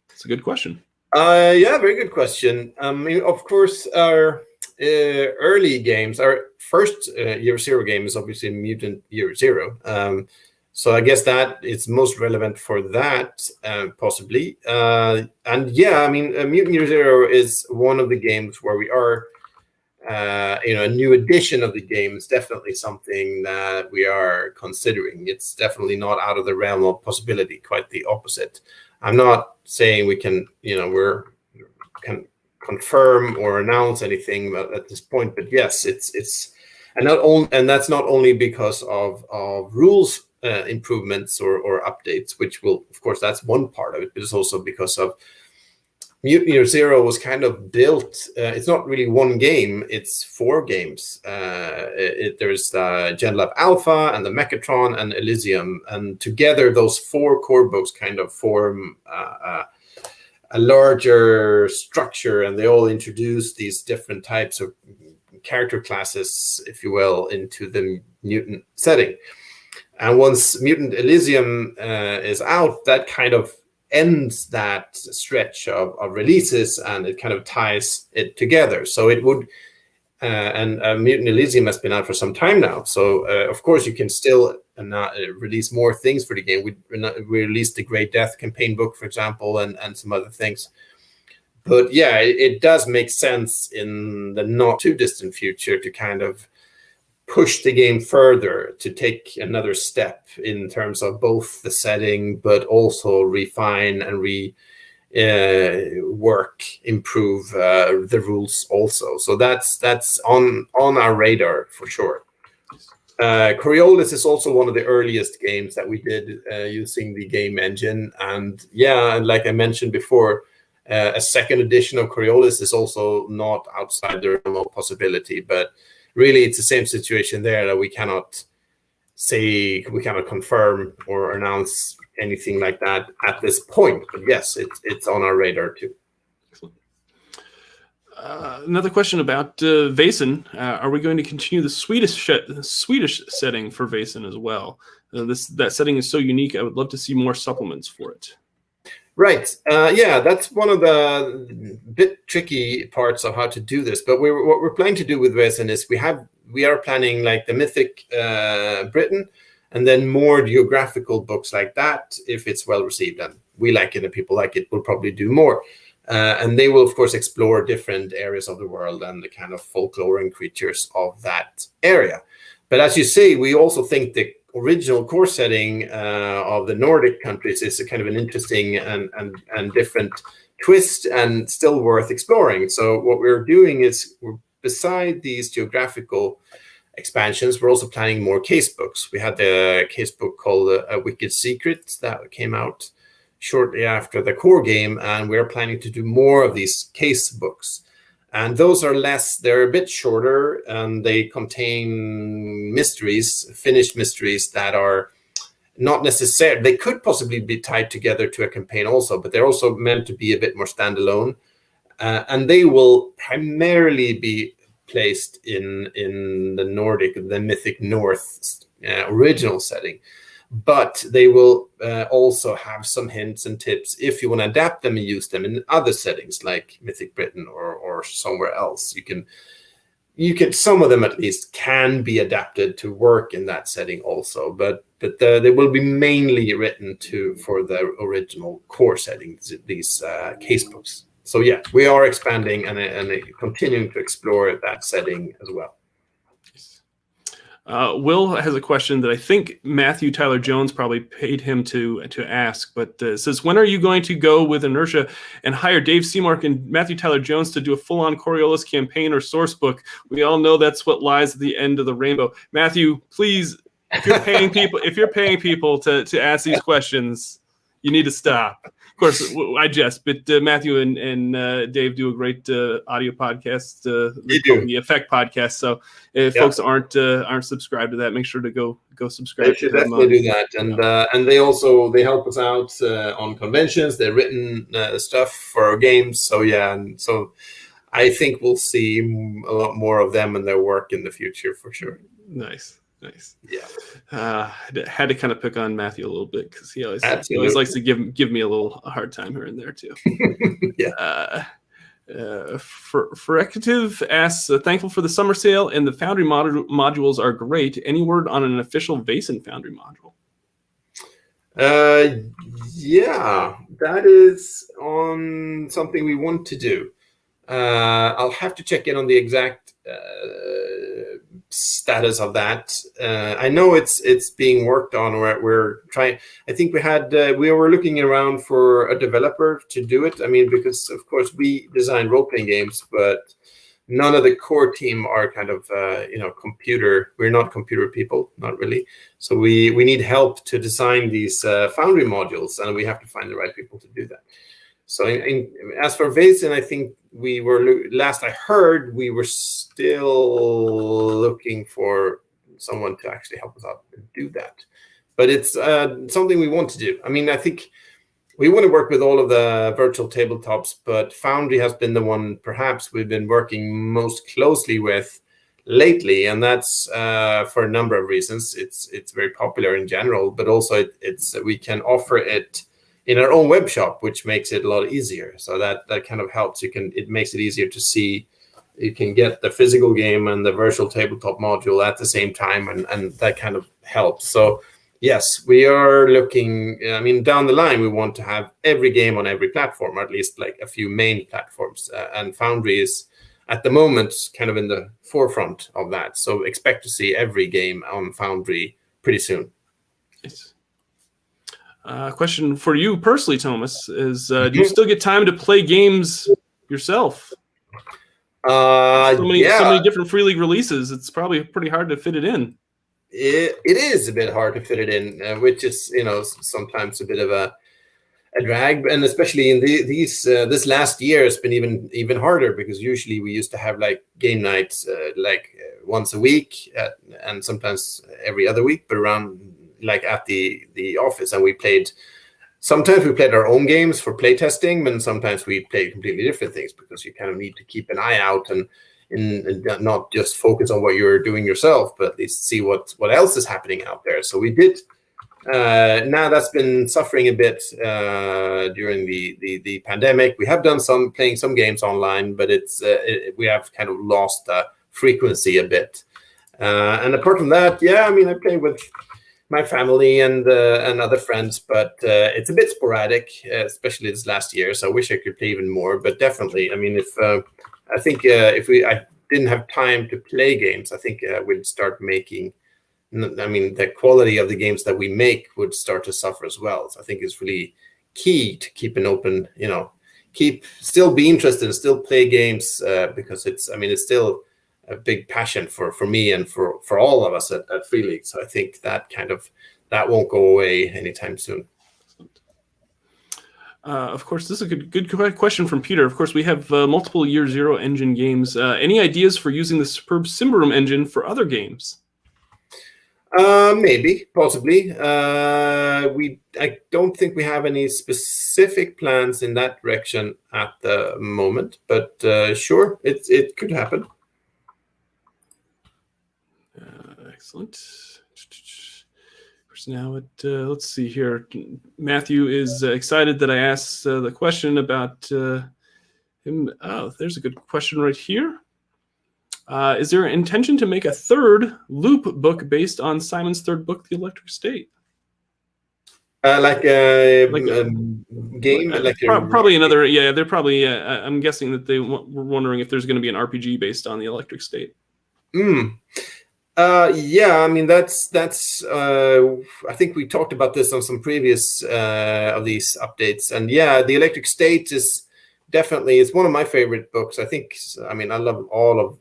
It's a good question. Yeah, very good question. I mean, of course, our early games, our first Year Zero game is obviously Mutant Year Zero. So I guess that it's most relevant for that, possibly. And yeah, I mean, Mutant Year Zero is one of the games where we are, a new edition of the game is definitely something that we are considering. It's definitely not out of the realm of possibility, quite the opposite. I'm not saying we can, can confirm or announce anything at this point, but yes, it's and that's not only because of rules improvements or updates, which will, of course, that's one part of it, but it's also because of Mutant Year Zero was kind of built. It's not really one game; it's 4 games. There's GenLab Alpha and the Mechatron and Elysium, and together those 4 core books kind of form a larger structure, and they all introduce these different types of character classes, if you will, into the mutant setting. And once Mutant Elysium is out, that kind of ends that stretch of releases, and it kind of ties it together. So it would, and Mutant Elysium has been out for some time now. So of course you can still release more things for the game. We released the Great Death campaign book, for example, and some other things. But yeah, it does make sense in the not too distant future to kind of push the game further, to take another step in terms of both the setting, but also refine and improve the rules also. So that's on our radar for sure. Coriolis is also one of the earliest games that we did using the game engine, and yeah, like I mentioned before, a second edition of Coriolis is also not outside the realm of possibility. But really, it's the same situation there, that we cannot confirm or announce anything like that at this point. But yes, it's on our radar too. Excellent. Another question about Vaesen. Are we going to continue the Swedish setting for Vaesen as well? That setting is so unique. I would love to see more supplements for it. Right. Yeah, that's one of the bit tricky parts of how to do this. But what we're planning to do with Vaesen is we are planning like the Mythic Britain, and then more geographical books like that. If it's well received and we like it and people like it, we'll probably do more. And they will, of course, explore different areas of the world and the kind of folklore and creatures of that area. But as you say, we also think the original core setting of the Nordic countries is a kind of an interesting and different twist, and still worth exploring. So what we're doing is, beside these geographical expansions, we're also planning more case books. We had the case book called A Wicked Secret that came out shortly after the core game, and we're planning to do more of these case books. And those are they're a bit shorter, and they contain mysteries, finished mysteries that are not necessary. They could possibly be tied together to a campaign also, but they're also meant to be a bit more standalone. And they will primarily be placed in the Mythic North original setting. But they will also have some hints and tips if you want to adapt them and use them in other settings like Mythic Britain or somewhere else. You can some of them at least can be adapted to work in that setting also. But they will be mainly written for the original core settings, these case books. So yeah, we are expanding and continuing to explore that setting as well. Will has a question that I think Matthew Tyler Jones probably paid him to ask, but it says, when are you going to go with Inertia and hire Dave Seamark and Matthew Tyler Jones to do a full-on Coriolis campaign or source book? We all know that's what lies at the end of the rainbow. Matthew, please, if you're paying people to ask these questions, you need to stop. Of course, I jest, but Matthew and Dave do a great audio podcast. Called the Effect Podcast. So if folks aren't subscribed to that, make sure to go subscribe. They should definitely do that. And they help us out on conventions. They've written stuff for our games. So yeah, and so I think we'll see a lot more of them and their work in the future for sure. Nice. Yeah. Had to kind of pick on Matthew a little bit because he always likes to give me a hard time here and there too. Yeah. Frecative asks, thankful for the summer sale and the Foundry modules are great. Any word on an official Vaesen Foundry module? Yeah, that is on something we want to do. I'll have to check in on the exact status of that. I know it's being worked on, or we're trying. I think we were looking around for a developer to do it. I mean, because of course we design role-playing games, but none of the core team are kind of computer. We're not computer people, not really. So we need help to design these Foundry modules, and we have to find the right people to do that. So as for Vaesen, I think last I heard, we were still looking for someone to actually help us out and do that. But it's something we want to do. I mean, I think we want to work with all of the virtual tabletops, but Foundry has been the one perhaps we've been working most closely with lately, and that's for a number of reasons. It's very popular in general, but also it's we can offer it in our own web shop, which makes it a lot easier. So that kind of helps. It makes it easier to see. You can get the physical game and the virtual tabletop module at the same time, and that kind of helps. So yes, we are looking, I mean, down the line, we want to have every game on every platform, or at least like a few main platforms. And Foundry is, at the moment, kind of in the forefront of that. So expect to see every game on Foundry pretty soon. Nice. Question for you personally, Thomas, is do you still get time to play games yourself? So many different Free League releases. It's probably pretty hard to fit it in. It is a bit hard to fit it in, which is, sometimes a bit of a drag, and especially in this last year, it's been even harder, because usually we used to have like game nights once a week, and sometimes every other week, but around like at the office, and sometimes we played our own games for playtesting, and sometimes we played completely different things, because you kind of need to keep an eye out and not just focus on what you're doing yourself, but at least see what else is happening out there. So we did. Now that's been suffering a bit during the pandemic. We have done playing some games online, but we have kind of lost the frequency a bit. And apart from that, I mean, I play with my family and other friends, but it's a bit sporadic, especially this last year. So I wish I could play even more, but definitely, I mean, if I didn't have time to play games, I think we'd start making. I mean, the quality of the games that we make would start to suffer as well. So I think it's really key to keep an open, still be interested and still play games, because it's still a big passion for me and for all of us at Free League. So I think that won't go away anytime soon. Of course, this is a good question from Peter. Of course, we have multiple Year Zero engine games. Any ideas for using the superb Symbaroum engine for other games? Maybe, possibly. I don't think we have any specific plans in that direction at the moment, but sure, it could happen. Excellent. Now, let's see here. Matthew is excited that I asked the question about him. Oh, there's a good question right here. Is there an intention to make a third Loop book based on Simon's third book, The Electric State? Like a game? Probably another. Yeah, they're probably. I'm guessing that they were wondering if there's going to be an RPG based on The Electric State. I mean, that's I think we talked about this on some previous of these updates, and The Electric State is definitely, it's one of my favorite books. I mean, I love all of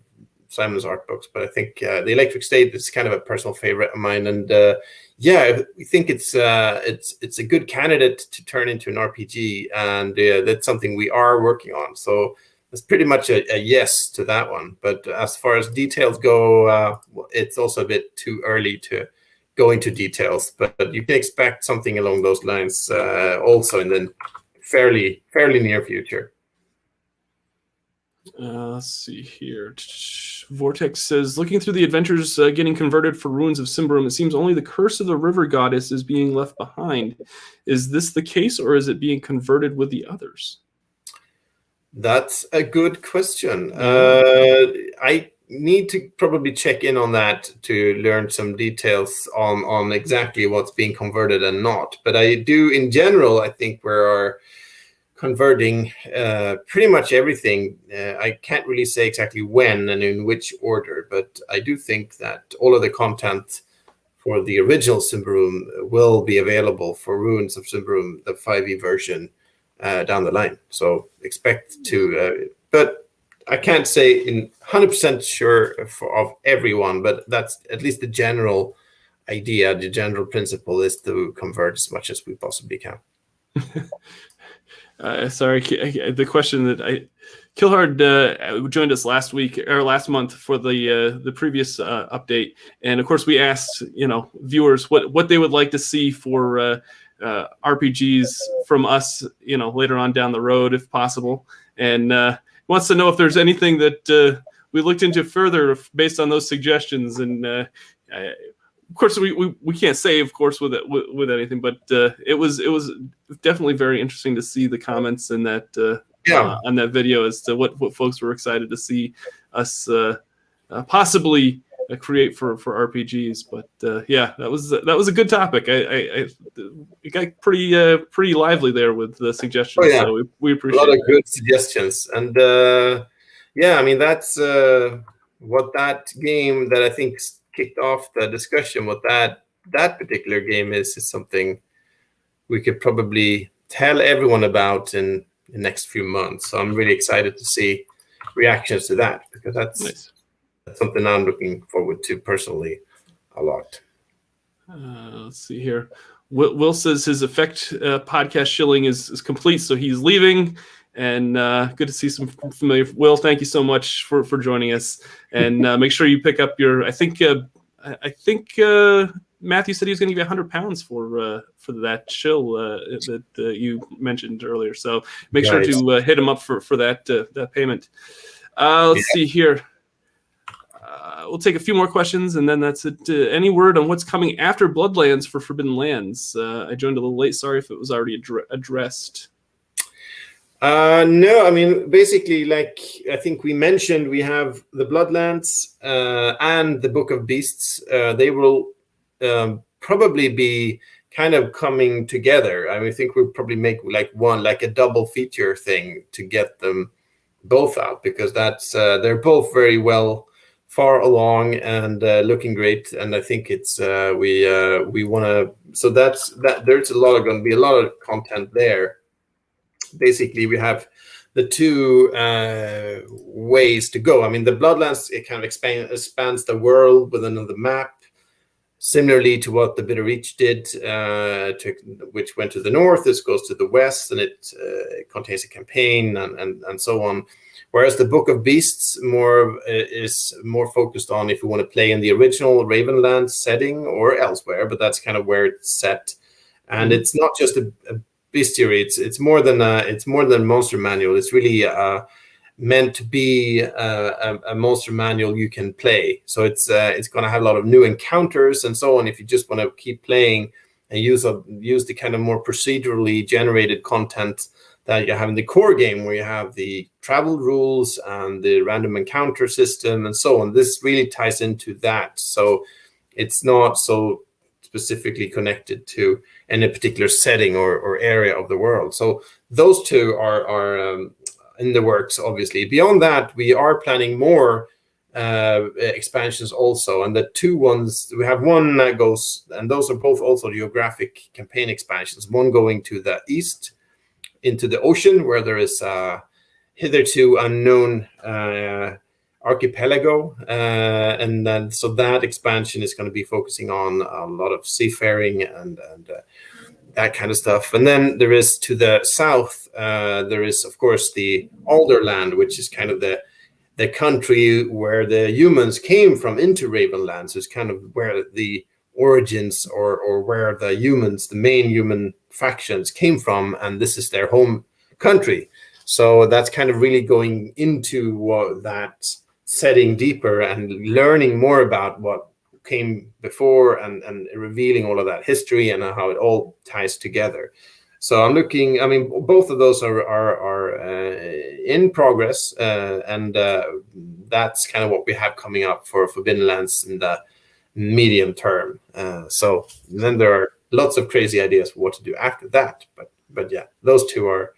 Simon's art books, but I think The Electric State is kind of a personal favorite of mine, and we think it's a good candidate to turn into an RPG, and that's something we are working on. So it's pretty much a yes to that one. But as far as details go, it's also a bit too early to go into details. But you can expect something along those lines also in the fairly near future. Let's see here. Vortex says, looking through the adventures getting converted for Ruins of Symbaroum, it seems only the Curse of the River Goddess is being left behind. Is this the case, or is it being converted with the others? That's a good question. I need to probably check in on that to learn some details on exactly what's being converted and not. But I do, in general, I think we're converting pretty much everything. I can't really say exactly when and in which order, but I do think that all of the content for the original Symbaroum will be available for Ruins of Symbaroum, the 5e version, down the line. So expect to, but I can't say in 100% sure of everyone, but that's at least the general idea, the general principle is to convert as much as we possibly can. Sorry, the question that Killhard joined us last week or last month for the previous update, and of course we asked viewers what they would like to see for RPGs from us, later on down the road if possible, and wants to know if there's anything that we looked into further based on those suggestions. And of course, we can't say, of course, with anything, but it was definitely very interesting to see the comments in that on that video as to what folks were excited to see us possibly create for RPGs. But that was a good topic. It got pretty lively there with the suggestions. So we appreciate a lot of good suggestions. And I mean, that's what that game that I think kicked off the discussion. What that particular game is something we could probably tell everyone about in the next few months. So I'm really excited to see reactions to that, because that's nice. That's something I'm looking forward to personally a lot. Let's see here. Will says his Effect podcast shilling is complete, so he's leaving. And good to see some familiar. Will, thank you so much for joining us. And make sure you pick up your. I think Matthew said he was going to give you £100 for that shill that you mentioned earlier. So make sure to hit him up for that payment. Let's see here. We'll take a few more questions, and then that's it. Any word on what's coming after Bloodlands for Forbidden Lands? I joined a little late. Sorry if it was already addressed. No, I mean, basically, like I think we mentioned, we have the Bloodlands and the Book of Beasts. They will probably be kind of coming together. I mean, I think we'll probably make like a double feature thing to get them both out, because that's they're both very far along and looking great. And I think it's we want to. So that's that. There's going to be a lot of content there. Basically, we have the two ways to go. I mean, the Bloodlands, it kind of expands the world with another map, similarly to what the Bitter Reach did, which went to the north. This goes to the west, and it contains a campaign and so on. Whereas the Book of Beasts is more focused on if you want to play in the original Ravenland setting or elsewhere, but that's kind of where it's set. And it's not just a bestiary; it's more than a monster manual. It's really meant to be a monster manual you can play. So it's going to have a lot of new encounters and so on. If you just want to keep playing and use the kind of more procedurally generated content that you have in the core game, where you have the travel rules and the random encounter system and so on. This really ties into that. So it's not so specifically connected to any particular setting or area of the world. So those two are in the works, obviously. Beyond that, we are planning more expansions also. And the two ones, we have one that goes, and those are both also geographic campaign expansions. One going to the east, into the ocean, where there is a hitherto unknown archipelago, and then so that expansion is going to be focusing on a lot of seafaring and that kind of stuff. And then there is to the south, there is of course the Alderland, which is kind of the country where the humans came from into Ravenland. So it's kind of where the origins or where the main human factions came from, and this is their home country. So that's kind of really going into that setting deeper and learning more about what came before and revealing all of that history and how it all ties together. So I'm looking, I mean, both of those are in progress, and that's kind of what we have coming up for Forbidden Lands in the medium term. So then there are lots of crazy ideas for what to do after that. But yeah, those two are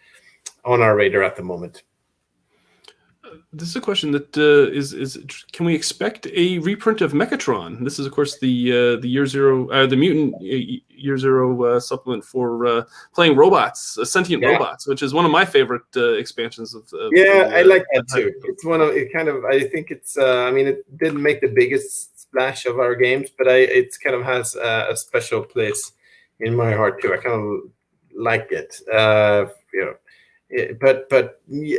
on our radar at the moment. This is a question that is can we expect a reprint of Mechatron? This is, of course, the Year Zero, the Mutant Year Zero supplement for playing robots, sentient robots, which is one of my favorite expansions of I like that too. It's one of it. Kind of, I think it's. I mean, it didn't make the biggest splash of our games, but it kind of has a special place in my heart too. I kind of like it. But yeah.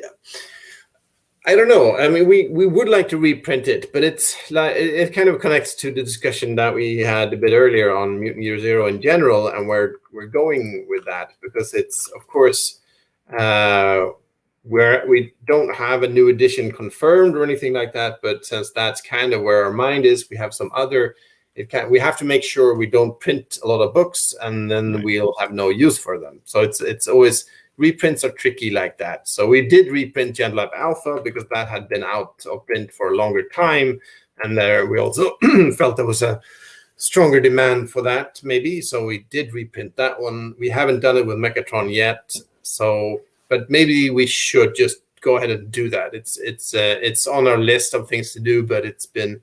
I don't know. I mean, we would like to reprint it, but it's like it kind of connects to the discussion that we had a bit earlier on Mutant Year Zero in general, and where we're going with that, because it's, of course, where we don't have a new edition confirmed or anything like that. But since that's kind of where our mind is, we have some other. We have to make sure we don't print a lot of books, and then we'll have no use for them. So it's always. Reprints are tricky like that. So we did reprint GenLab Alpha because that had been out of print for a longer time. And there we also felt there was a stronger demand for that, maybe. So we did reprint that one. We haven't done it with Mechatron yet. So, but maybe we should just go ahead and do that. It's on our list of things to do, but it's been,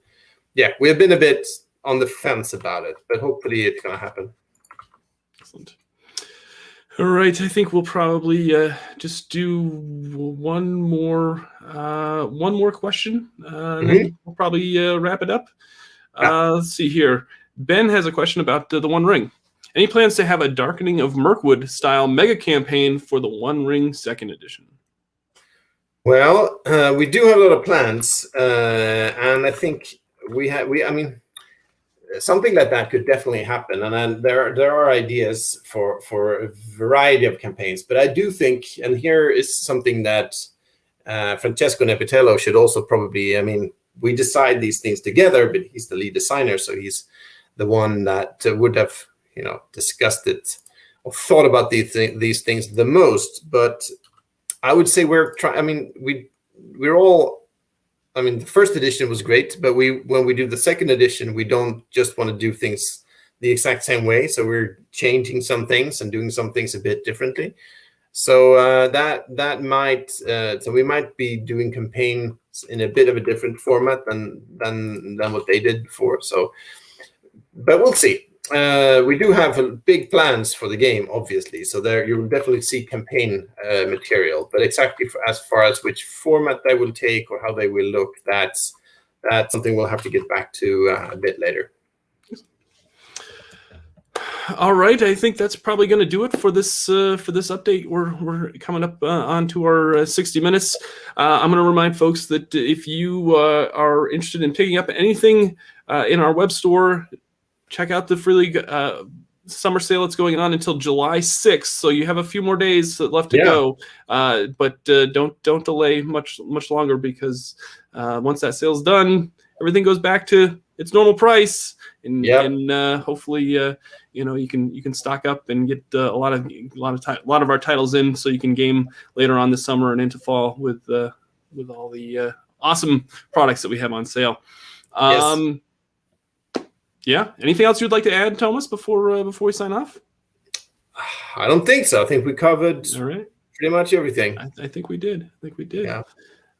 we have been a bit on the fence about it, but hopefully it's going to happen. Excellent. All right, I think we'll probably just do one more question, and then we'll probably wrap it up. Let's see here. Ben has a question about the One Ring. Any plans to have a Darkening of Mirkwood style mega campaign for the One Ring 2nd edition? Well, we do have a lot of plans, and I think I mean. Something like that could definitely happen, and then there are ideas for a variety of campaigns. But I do think, and here is something that Francesco Nepitello should also probably. I mean, we decide these things together, but he's the lead designer, so he's the one that would have discussed it or thought about these things the most. But I would say we're trying. I mean, we're all. I mean, the 1st edition was great, but when we do the 2nd edition, we don't just want to do things the exact same way. So we're changing some things and doing some things a bit differently. So that might so we might be doing campaigns in a bit of a different format than what they did before. So, but we'll see. We do have big plans for the game, obviously. So there you will definitely see campaign material, but exactly as far as which format they will take or how they will look, that's something we'll have to get back to a bit later. All right, I think that's probably going to do it for this update. We're coming up onto our 60 minutes. I'm going to remind folks that if you are interested in picking up anything in our web store, check out the Free League summer sale. It's going on until July 6th, so you have a few more days left to go. But don't delay much longer, because once that sale's done, everything goes back to its normal price, and hopefully you can stock up and get a lot of our titles in, so you can game later on this summer and into fall with all the awesome products that we have on sale. Yes. Yeah. Anything else you'd like to add, Thomas, before we sign off? I don't think so. I think we covered pretty much everything. I think we did. Yeah.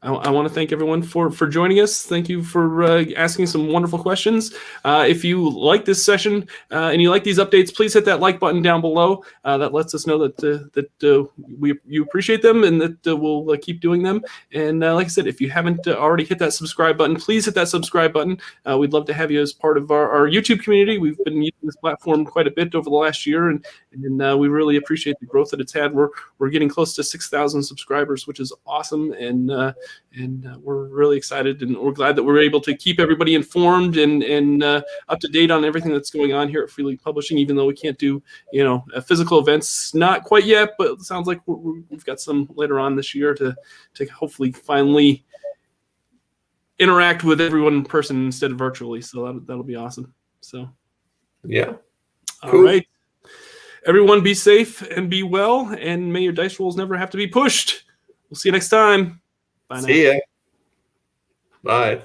I want to thank everyone for joining us. Thank you for asking some wonderful questions. If you like this session and you like these updates, please hit that like button down below. That lets us know that you appreciate them, and that we'll keep doing them. And like I said, if you haven't already hit that subscribe button, please hit that subscribe button. We'd love to have you as part of our YouTube community. We've been using this platform quite a bit over the last year, and we really appreciate the growth that it's had. We're getting close to 6,000 subscribers, which is awesome, and we're really excited, and we're glad that we're able to keep everybody informed and up to date on everything that's going on here at Free League Publishing, even though we can't do physical events, not quite yet, but it sounds like we've got some later on this year to hopefully finally interact with everyone in person instead of virtually. So that'll be awesome. So yeah, cool. All right, everyone, be safe and be well, and may your dice rolls never have to be pushed. We'll see you next time. Bye now. See ya. Bye.